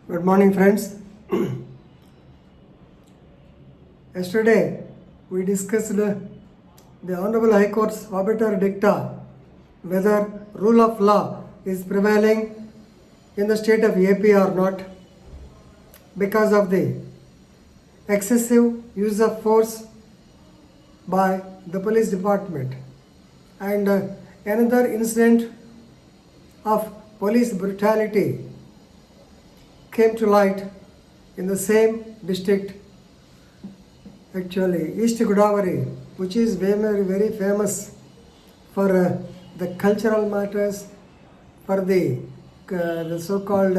Good morning, friends. Yesterday, we discussed the Honorable High Court's obiter dicta whether rule of law is prevailing in the state of AP or not because of the excessive use of force by the police department. And another incident of police brutality came to light in the same district, actually East Godavari, which is very famous for the cultural matters, for the so-called,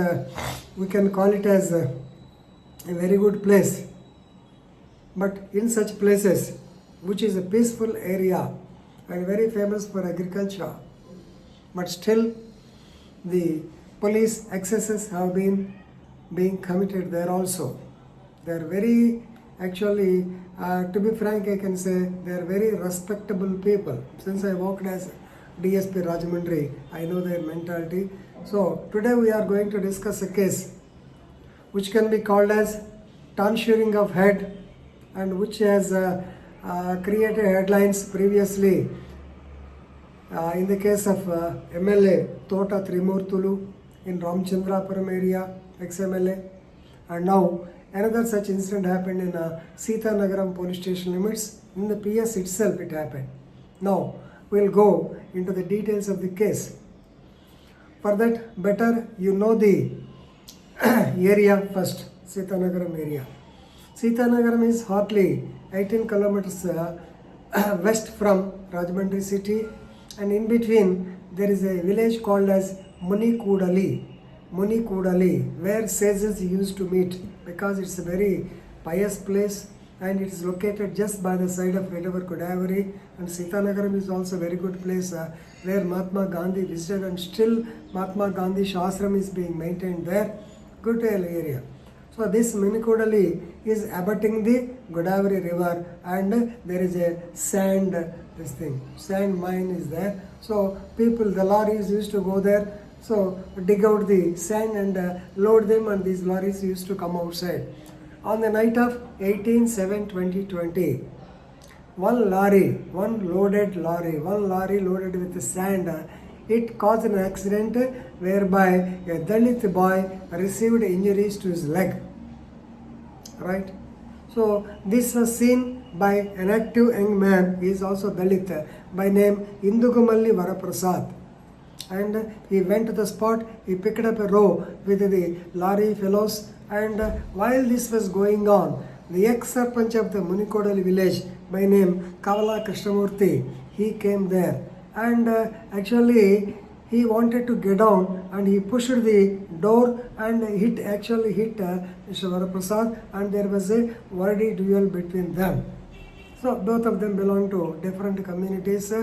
we can call it as a very good place. But in such places, which is a peaceful area and very famous for agriculture, but still the police excesses have been being committed there also. They are very, actually, to be frank, I can say they are very respectable people. Since I worked as DSP Rajamundry, I know their mentality. So today we are going to discuss a case which can be called as tonsuring of head, and which has created headlines previously in the case of MLA Tota Trimurtulu in Ramchandrapuram area, ex-MLA, and now another such incident happened in Sita Nagaram police station limits. In the PS itself it happened. Now we'll go into the details of the case. For that, better you know the area first, Sita Nagaram area. Sita Nagaram is hardly 18 kilometers west from Rajahmundry city, and in between there is a village called as Munikudali, where sages used to meet, because it's a very pious place and it is located just by the side of River Godavari. And Sita Nagaram is also a very good place where Mahatma Gandhi visited, and still Mahatma Gandhi Ashram is being maintained there. Good area. So this Munikudali is abutting the Godavari river, and there is a sand mine is there. So people, the lorries used to go there, so dig out the sand and load them, and these lorries used to come outside. On the night of 18/7/2020, one lorry loaded with the sand, it caused an accident whereby a Dalit boy received injuries to his leg. Right? So this was seen by an active young man, he is also Dalit, by name Indugumalli Varaprasad. And he went to the spot, he picked up a row with the lorry fellows, and while this was going on, the ex-sarpanch of the Munikudali village by name Kavala Krishnamurthy, he came there, and actually he wanted to get down, and he pushed the door and hit Mr. Varaprasad, and there was a wordy duel between them. So both of them belong to different communities.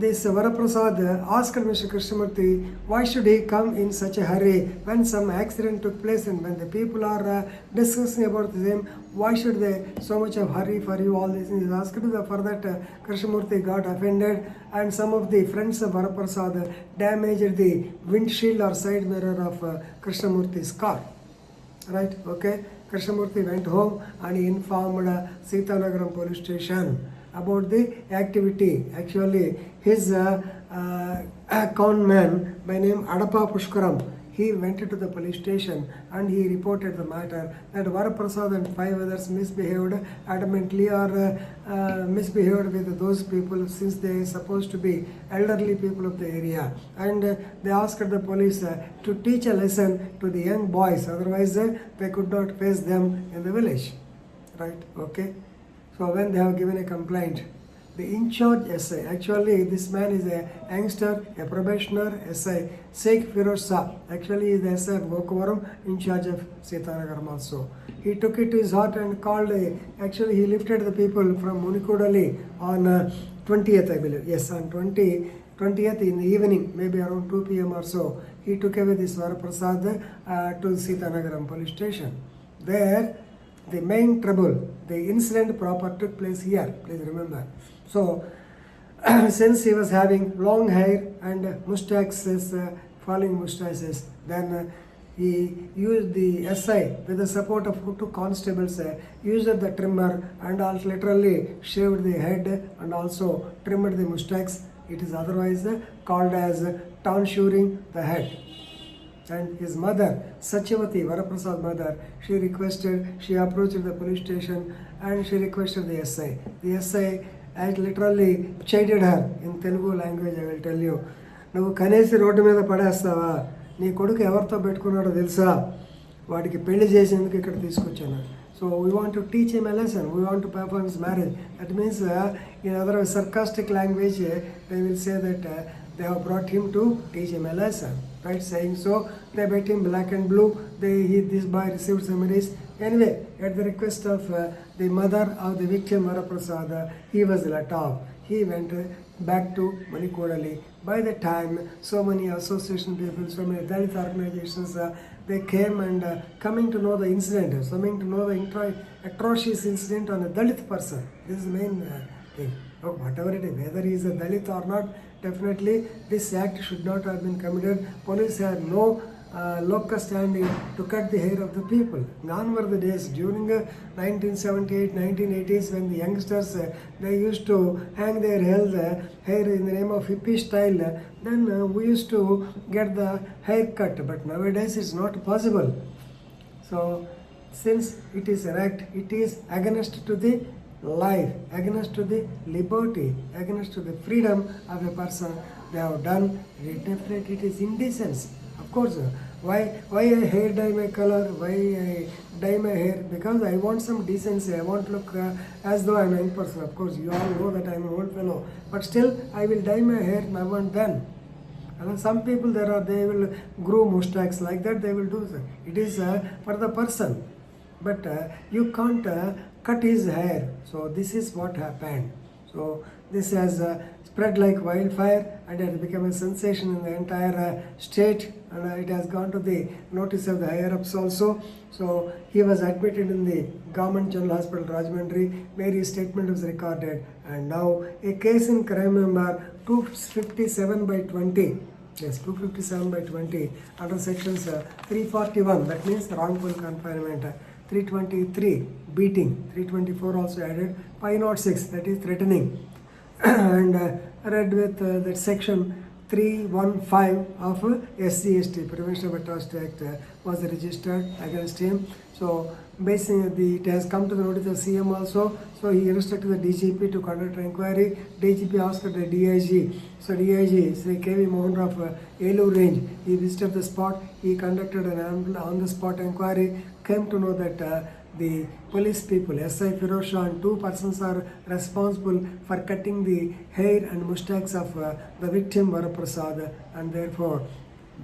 This Varaprasad asked Mr. Krishnamurthy, why should he come in such a hurry when some accident took place, and when the people are discussing about the same, why should they so much of hurry for you, all these things. He asked. For that Krishnamurthy got offended, and some of the friends of Varaprasad damaged the windshield or side mirror of Krishnamurthy's car. Right? Okay. Krishnamurthy went home and he informed Sita Nagaram police station about the activity. Actually, his conman by name Adapa Pushkaram, he went to the police station and he reported the matter that Varaprasad and 5 others misbehaved adamantly, or misbehaved with those people, since they are supposed to be elderly people of the area. And they asked the police to teach a lesson to the young boys, otherwise they could not face them in the village. Right? Okay. So when they have given a complaint, the in-charge SI, actually this man is a youngster, a probationer, SI, Sheikh Firoz Shah, actually he is the SI of Gokavaram, in charge of Sita Nagaram also. He took it to his heart and called, actually he lifted the people from Munikudali on 20th, I believe. Yes, on 20th in the evening, maybe around 2 p.m. or so, he took away this Varaprasad to Sita Nagaram police station. There, the main trouble, the incident proper took place here, please remember. So, since he was having long hair and mustaches falling mustaches. Then he used the SI with the support of two constables, used the trimmer and also literally shaved the head and also trimmed the mustaches. It is otherwise called as tonsuring the head. And his mother, Satyavati, Varaprasad mother, she approached the police station and she requested the SI. The SI had literally chided her in Telugu language, I will tell you. నువ్వు కనేసి road మీద పడేస్తావా, నీ కొడుకు ఎవరితో పెట్టుకున్నాడో తెలుసా, వాడికి పెళ్లి చేసేందుకు ఇక్కడ తీసుకొచ్చాను. So we want to teach him a lesson, we want to perform his marriage. That means in other sarcastic language they will say that they have brought him to teach him a lesson. Right, saying so, they bet him black and blue. This boy received summaries. Anyway, at the request of the mother of the victim, Varaprasad, he was let off. He went back to Manikodali. By the time, so many association people, so many Dalit organizations, they came and coming to know the incident, coming to know the atrocious incident on a Dalit person. This is the main thing. Oh, whatever it is, whether he is a Dalit or not, definitely this act should not have been committed. Police had no locus standi to cut the hair of the people. Gone were the days during 1978, 1980s when the youngsters they used to hang their hair in the name of hippie style. Then we used to get the hair cut, but nowadays it's not possible. So since it is an act, it is against to the life, against to the liberty, against to the freedom of a person. They have done it. Definitely it is indecency. Of course, why I hair dye my color, why I dye my hair? Because I want some decency, I want to look as though I am a young person. Of course, you all know that I am an old fellow, but still I will dye my hair now and then. And some people they will grow mustaches like that, they will do so. It is for the person, but you can't cut his hair. So this is what happened. So this has spread like wildfire and it has become a sensation in the entire state, and it has gone to the notice of the higher ups also. So he was admitted in the Government General Hospital Rajahmundry, where his statement was recorded, and now a case in crime number 257/20. Yes, 257/20 under sections 341, that means wrongful confinement, 323 beating, 324 also added, 506 that is threatening, and read with that section 315 of SC/ST Prevention of Atrocity Act was registered against him. So basically it has come to the notice of CM also. So he instructed the DGP to conduct an inquiry. DGP asked the DIG. So DIG, Sri KV Mohan of Elur range, he visited the spot. He conducted an on-the-spot inquiry. Came to know that the police people, SI Firoz Shah and two persons are responsible for cutting the hair and mustaches of the victim Varaprasad, and therefore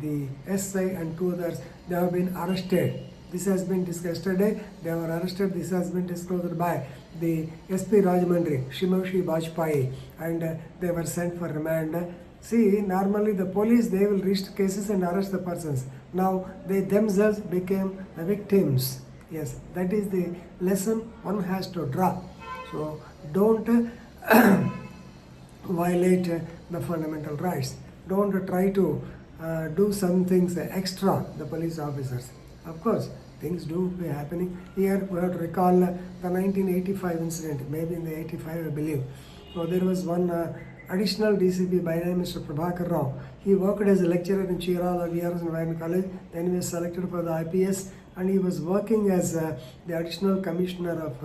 the SI and two others, they have been arrested. This has been discussed yesterday. They were arrested. This has been disclosed by the SP Rajahmundry, Shimashi Bajpai, and they were sent for remand. See, normally the police, they will register cases and arrest the persons. Now they themselves became the victims. Yes, that is the lesson one has to draw. So don't violate the fundamental rights. Don't try to do some things extra, the police officers. Of course, things do be happening. Here we have to recall the 1985 incident, maybe in the 85 I believe. So there was one additional DCP by name Mr. Prabhakar Rao. He worked as a lecturer in Chirala VRS and Vayan College. Then he was selected for the IPS, and he was working as the additional deputy commissioner of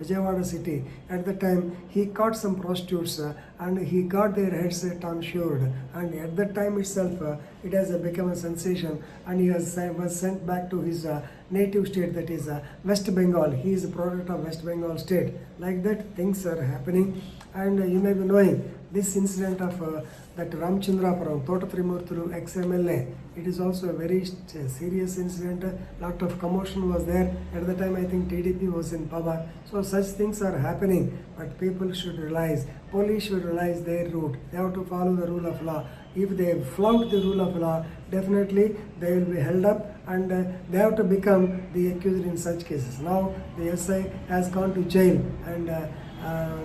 Vijayawada city. At the time, he caught some prostitutes and he got their heads tonsured. And at that time itself, it has become a sensation. And he was sent back to his native state, that is West Bengal. He is a product of West Bengal state. Like that, things are happening. And you may be knowing this incident of that Ramchandrapuram, Tota Trimurthulu, ex-MLA. It is also a very serious incident. Lot of commotion was there. At the time, I think TDP was in power. So such things are happening. But people should realize, police should realize their route. They have to follow the rule of law. If they flout the rule of law, definitely they will be held up, and they have to become the accused in such cases. Now the SI has gone to jail, and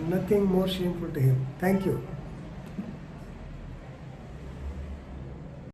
nothing more shameful to him. Thank you.